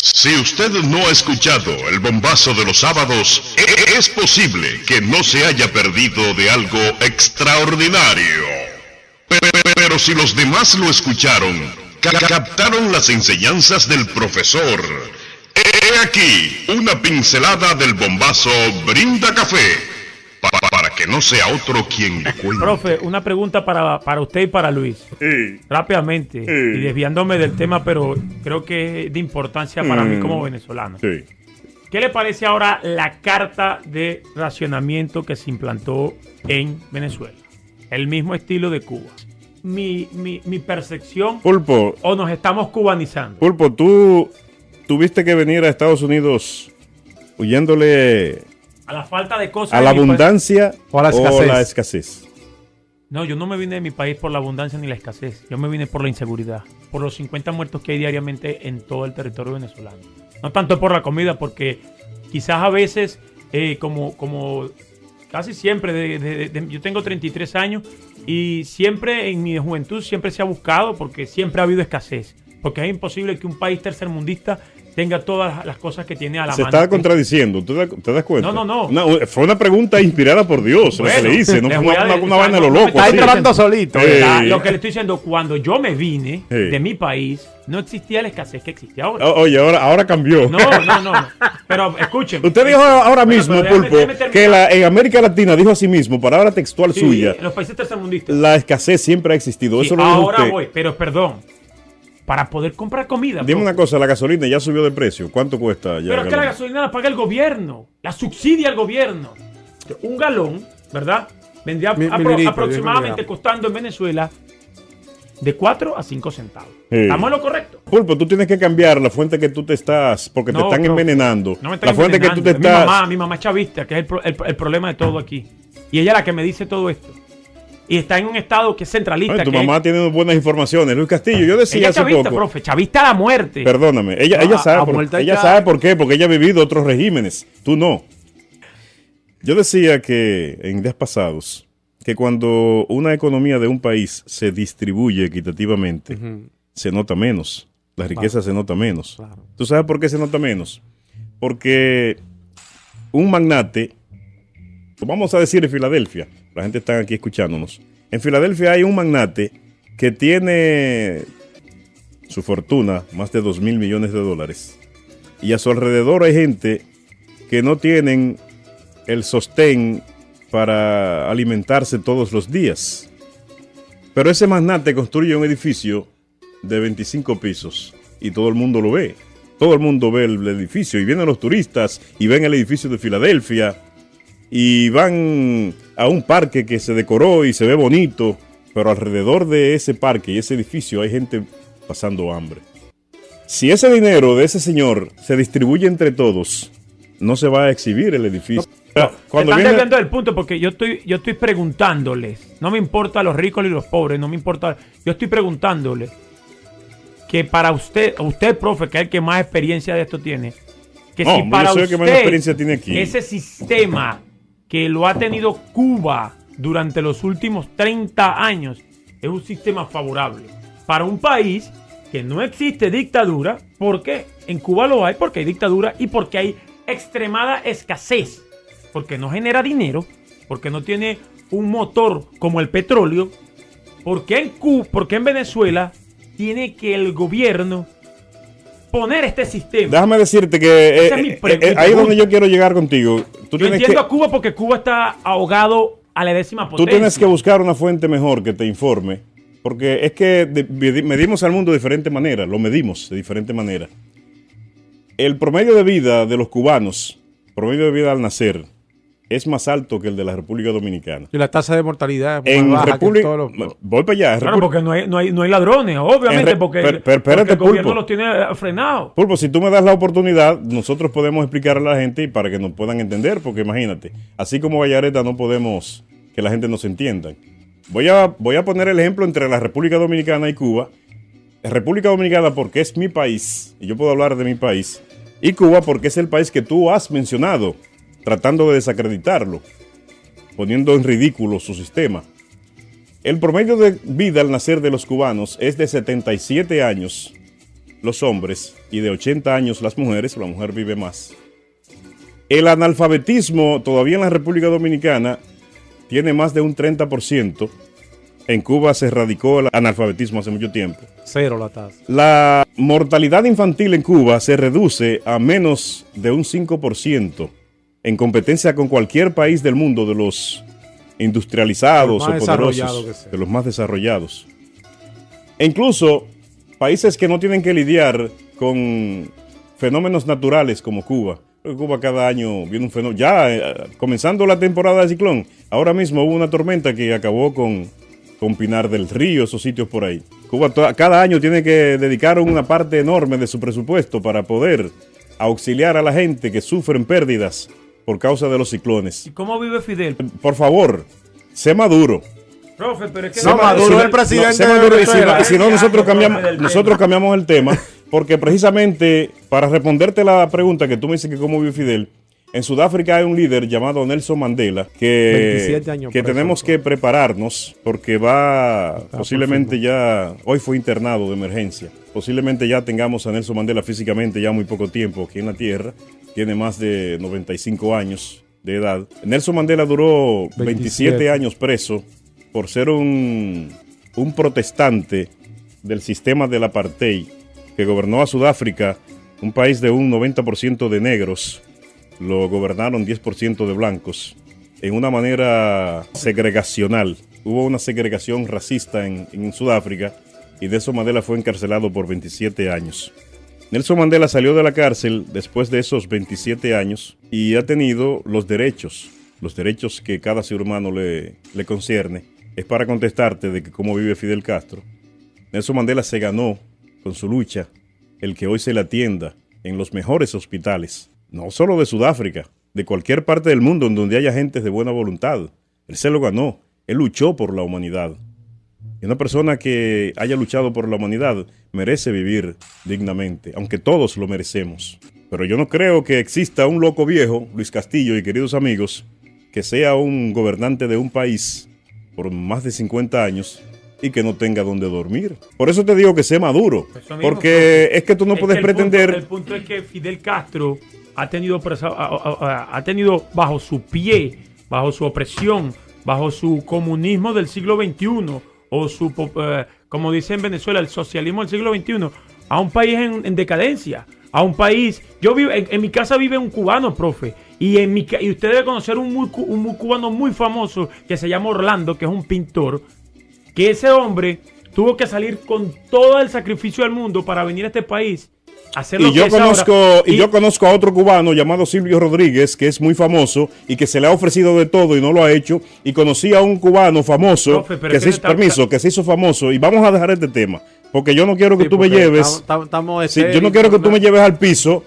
Si usted no ha escuchado el bombazo de los sábados, es posible que no se haya perdido de algo extraordinario. Pero si los demás lo escucharon, captaron las enseñanzas del profesor. He aquí una pincelada del bombazo Brinda Café, para que no sea otro quien le cuente. Profe, una pregunta para usted y para Luis. Rápidamente, y desviándome del tema, pero creo que es de importancia para mí como venezolano. Sí. ¿Qué le parece ahora la carta de racionamiento que se implantó en Venezuela? El mismo estilo de Cuba. Mi percepción. Pulpo. ¿O nos estamos cubanizando? Pulpo, tú tuviste que venir a Estados Unidos huyéndole A la falta de cosas. a la abundancia o a la escasez. No, yo no me vine de mi país por la abundancia ni la escasez. Yo me vine por la inseguridad. Por los 50 muertos que hay diariamente en todo el territorio venezolano. No tanto por la comida, porque quizás a veces, como casi siempre, yo tengo 33 años y siempre en mi juventud siempre se ha buscado, porque siempre ha habido escasez. Porque es imposible que un país tercermundista tenga todas las cosas que tiene a la mano. Se está contradiciendo, ¿te das cuenta? No. Fue una pregunta inspirada por Dios, bueno, lo que le hice, no fue una vaina de lo loco. Está entrando solito. Lo que le estoy diciendo, cuando yo me vine de mi país, no existía la escasez que existe ahora. Oye, ahora cambió. No. Pero escuchen. Usted dijo ahora mismo, Pulpo, que en América Latina dijo así mismo, palabra textual suya. En los países tercermundistas. La escasez siempre ha existido. Sí, eso lo dijo ahora usted. voy, pero perdón. Para poder comprar comida. Dime una cosa, la gasolina ya subió de precio. ¿Cuánto cuesta ya? Pero es que la gasolina la paga el gobierno. La subsidia el gobierno. Un galón, ¿verdad? Vendría aproximadamente costando en Venezuela de 4 a 5 centavos. ¿Estamos en lo correcto? Pulpo, tú tienes que cambiar la fuente que tú te estás, porque te están envenenando. No me están la fuente envenenando. que tú te estás. Mi mamá es chavista, que es el problema de todo aquí. Y ella es la que me dice todo esto. Y está en un estado que es centralista. Ay, tu mamá tiene buenas informaciones. Luis Castillo, yo decía ella es hace chavista, poco. Profe, chavista a la muerte. Perdóname, ella sabe por qué, porque ella ha vivido otros regímenes. Tú no. Yo decía que en días pasados, que cuando una economía de un país se distribuye equitativamente, se nota menos. La riqueza se nota menos. Claro. ¿Tú sabes por qué se nota menos? Porque un magnate, vamos a decir en Filadelfia, la gente está aquí escuchándonos. En Filadelfia hay un magnate que tiene su fortuna, más de $2,000 millones. Y a su alrededor hay gente que no tienen el sostén para alimentarse todos los días. Pero ese magnate construye un edificio de 25 pisos y todo el mundo lo ve. Todo el mundo ve el edificio y vienen los turistas y ven el edificio de Filadelfia y van a un parque que se decoró y se ve bonito, pero alrededor de ese parque y ese edificio hay gente pasando hambre. Si ese dinero de ese señor se distribuye entre todos, no se va a exhibir el edificio. Cuando están desviando del punto, porque yo estoy preguntándoles, no me importa los ricos ni los pobres, no me importa, yo estoy preguntándoles que para usted, profe, que es el que más experiencia de esto tiene, que si para usted que más experiencia tiene aquí, ese sistema que lo ha tenido Cuba durante los últimos 30 años es un sistema favorable para un país que no existe dictadura, porque en Cuba lo hay, porque hay dictadura y porque hay extremada escasez, porque no genera dinero, porque no tiene un motor como el petróleo, porque en Venezuela tiene que el gobierno poner este sistema. Déjame decirte que ahí es donde yo quiero llegar contigo. Yo entiendo a Cuba porque Cuba está ahogado a la 10ª potencia. Tú tienes que buscar una fuente mejor que te informe, porque es que medimos al mundo de diferente manera, lo medimos de diferente manera. El promedio de vida de los cubanos, promedio de vida al nacer, es más alto que el de la República Dominicana. Y la tasa de mortalidad es más baja que en todos los... Voy para allá. Claro, porque no hay ladrones, obviamente, porque el gobierno los tiene frenados. Pulpo, si tú me das la oportunidad, nosotros podemos explicarle a la gente y para que nos puedan entender, porque imagínate, así como Vallareta no podemos que la gente nos entienda. Voy a poner el ejemplo entre la República Dominicana y Cuba. La República Dominicana porque es mi país, y yo puedo hablar de mi país, y Cuba porque es el país que tú has mencionado, tratando de desacreditarlo, poniendo en ridículo su sistema. El promedio de vida al nacer de los cubanos es de 77 años los hombres y de 80 años las mujeres, la mujer vive más. El analfabetismo todavía en la República Dominicana tiene más de un 30%. En Cuba se erradicó el analfabetismo hace mucho tiempo. Cero la tasa. La mortalidad infantil en Cuba se reduce a menos de un 5% en competencia con cualquier país del mundo de los industrializados o poderosos, de los más desarrollados. E incluso países que no tienen que lidiar con fenómenos naturales como Cuba. Cuba cada año viene un fenómeno. Ya comenzando la temporada de ciclón, ahora mismo hubo una tormenta que acabó con Pinar del Río, esos sitios por ahí. Cuba cada año tiene que dedicar una parte enorme de su presupuesto para poder auxiliar a la gente que sufren pérdidas por causa de los ciclones. ¿Y cómo vive Fidel? Por favor, sé maduro. Profe, pero es que no, Maduro es el presidente de Venezuela. Si no, nosotros cambiamos el tema, porque precisamente para responderte la pregunta que tú me dices que cómo vive Fidel, en Sudáfrica hay un líder llamado Nelson Mandela que tenemos que prepararnos porque posiblemente ya, hoy fue internado de emergencia, posiblemente ya tengamos a Nelson Mandela físicamente ya muy poco tiempo aquí en la tierra, tiene más de 95 años de edad. Nelson Mandela duró 27 años preso por ser un protestante del sistema del apartheid que gobernó a Sudáfrica, un país de un 90% de negros. Lo gobernaron 10% de blancos en una manera segregacional. Hubo una segregación racista en Sudáfrica y Nelson Mandela fue encarcelado por 27 años. Nelson Mandela salió de la cárcel después de esos 27 años y ha tenido los derechos que cada ser humano le concierne. Es para contestarte de que cómo vive Fidel Castro. Nelson Mandela se ganó con su lucha el que hoy se le atienda en los mejores hospitales. No solo de Sudáfrica, de cualquier parte del mundo en donde haya gente de buena voluntad. Él se lo ganó, él luchó por la humanidad. Y una persona que haya luchado por la humanidad merece vivir dignamente, aunque todos lo merecemos. Pero yo no creo que exista un loco viejo, Luis Castillo y queridos amigos, que sea un gobernante de un país por más de 50 años y que no tenga donde dormir. Por eso te digo que sea maduro, porque es que tú no puedes pretender... El punto es que Fidel Castro ha tenido bajo su pie, bajo su opresión, bajo su comunismo del siglo XXI, o su, como dice en Venezuela, el socialismo del siglo XXI, a un país en decadencia, a un país... Yo vivo, en mi casa vive un cubano, profe, y usted debe conocer un cubano muy famoso que se llama Orlando, que es un pintor, que ese hombre tuvo que salir con todo el sacrificio del mundo para venir a este país. Yo conozco a otro cubano llamado Silvio Rodríguez, que es muy famoso y que se le ha ofrecido de todo y no lo ha hecho. Y conocí a un cubano famoso, profe, que se hizo famoso. Y vamos a dejar este tema, porque yo no quiero que tú me lleves. Yo no quiero que tú me lleves al piso,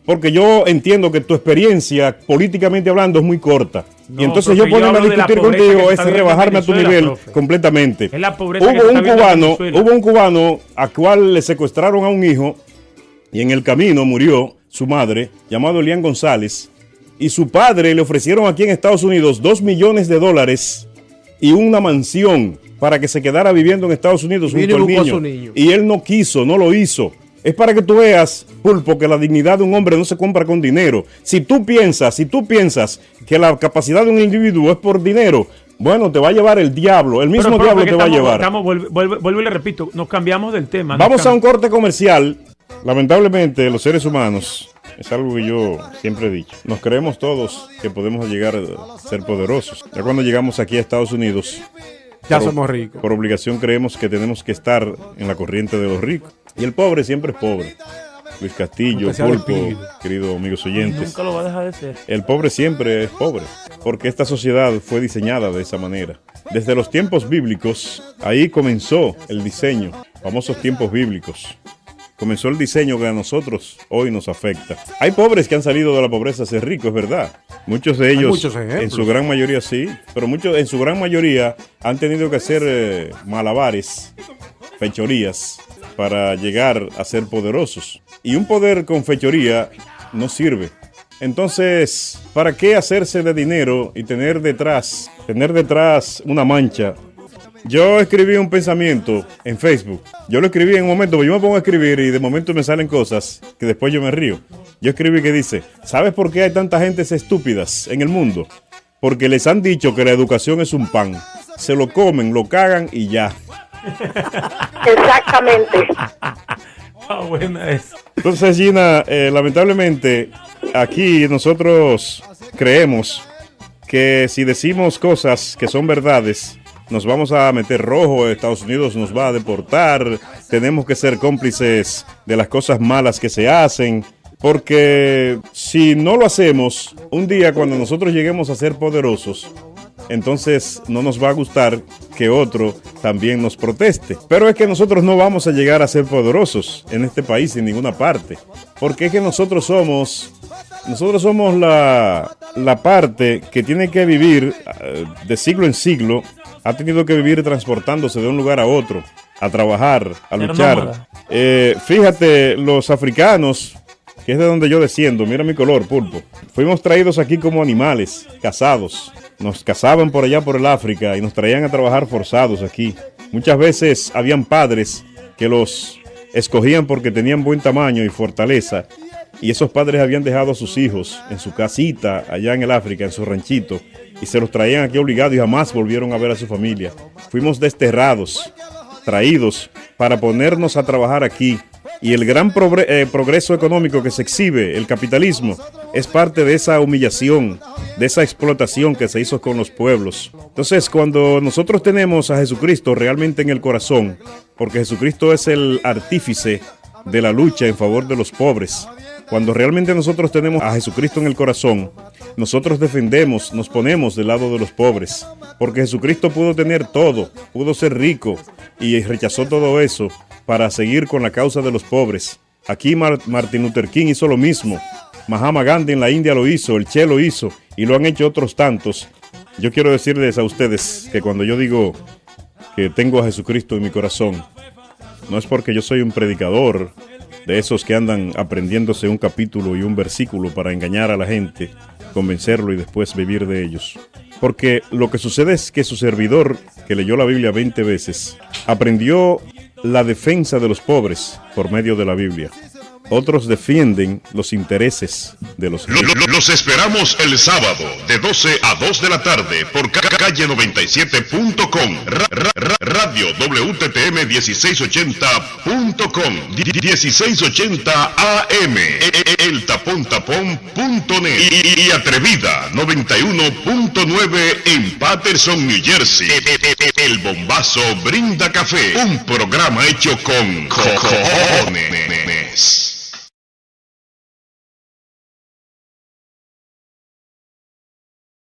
porque yo entiendo que tu experiencia, políticamente hablando, es muy corta. No, y entonces yo ponerme a discutir contigo es rebajarme a tu nivel, profe, completamente. Es la pobreza hubo un cubano a cual le secuestraron a un hijo y en el camino murió su madre, llamado Elian González, y su padre le ofrecieron aquí en Estados Unidos $2 millones y una mansión para que se quedara viviendo en Estados Unidos junto al niño. Y él no quiso, no lo hizo. Es para que tú veas, Pulpo, que la dignidad de un hombre no se compra con dinero. Si tú piensas que la capacidad de un individuo es por dinero, bueno, te va a llevar el diablo, el mismo diablo te va a llevar. Vuelvo y le repito, nos cambiamos del tema. Vamos a un corte comercial. Lamentablemente, los seres humanos, es algo que yo siempre he dicho, nos creemos todos que podemos llegar a ser poderosos. Ya cuando llegamos aquí a Estados Unidos, ya somos ricos. Por obligación creemos que tenemos que estar en la corriente de los ricos. Y el pobre siempre es pobre. Luis Castillo, Pulpo, queridos amigos oyentes. Nunca lo va a dejar de ser. El pobre siempre es pobre, porque esta sociedad fue diseñada de esa manera. Desde los tiempos bíblicos, ahí comenzó el diseño, famosos tiempos bíblicos. Comenzó el diseño que a nosotros hoy nos afecta. Hay pobres que han salido de la pobreza a ser ricos, es verdad. Muchos de ellos, en su gran mayoría sí, pero muchos en su gran mayoría han tenido que hacer malabares, fechorías, para llegar a ser poderosos. Y un poder con fechoría no sirve. Entonces, ¿para qué hacerse de dinero y tener detrás una mancha Yo escribí un pensamiento en Facebook. Yo lo escribí en un momento, yo me pongo a escribir y de momento me salen cosas que después yo me río. Yo escribí que dice, ¿sabes por qué hay tanta gente estúpidas en el mundo? Porque les han dicho que la educación es un pan. Se lo comen, lo cagan y ya. Exactamente. Buena es. Entonces, Gina, lamentablemente, aquí nosotros creemos que si decimos cosas que son verdades, nos vamos a meter rojo, Estados Unidos nos va a deportar, tenemos que ser cómplices de las cosas malas que se hacen, porque si no lo hacemos, un día cuando nosotros lleguemos a ser poderosos, entonces no nos va a gustar que otro también nos proteste. Pero es que nosotros no vamos a llegar a ser poderosos en este país en ninguna parte, porque es que nosotros somos la parte que tiene que vivir de siglo en siglo, ha tenido que vivir transportándose de un lugar a otro, a trabajar, a luchar. Fíjate, los africanos, que es de donde yo desciendo, mira mi color, pulpo, fuimos traídos aquí como animales, cazados. Nos cazaban por allá por el África y nos traían a trabajar forzados aquí. Muchas veces habían padres que los escogían porque tenían buen tamaño y fortaleza, y esos padres habían dejado a sus hijos en su casita allá en el África, en su ranchito, y se los traían aquí obligados y jamás volvieron a ver a su familia. Fuimos desterrados, traídos para ponernos a trabajar aquí. Y el gran progreso económico que se exhibe, el capitalismo, es parte de esa humillación, de esa explotación que se hizo con los pueblos. Entonces, cuando nosotros tenemos a Jesucristo realmente en el corazón, porque Jesucristo es el artífice de la lucha en favor de los pobres, cuando realmente nosotros tenemos a Jesucristo en el corazón, nosotros defendemos, nos ponemos del lado de los pobres, porque Jesucristo pudo tener todo, pudo ser rico y rechazó todo eso para seguir con la causa de los pobres. Aquí Martin Luther King hizo lo mismo, Mahatma Gandhi en la India lo hizo, el Che lo hizo y lo han hecho otros tantos. Yo quiero decirles a ustedes que cuando yo digo que tengo a Jesucristo en mi corazón, no es porque yo soy un predicador de esos que andan aprendiéndose un capítulo y un versículo para engañar a la gente, convencerlo y después vivir de ellos. Porque lo que sucede es que su servidor, que leyó la Biblia 20 veces, aprendió la defensa de los pobres por medio de la Biblia. Otros defienden los intereses de los ricos. Los esperamos el sábado de 12 a 2 de la tarde por calle 97.com, radio WTTM 1680.com, 1680 AM, eltapontapon.net y Atrevida 91.9 en Patterson, New Jersey. El Bombazo Brinda Café, un programa hecho con cojones.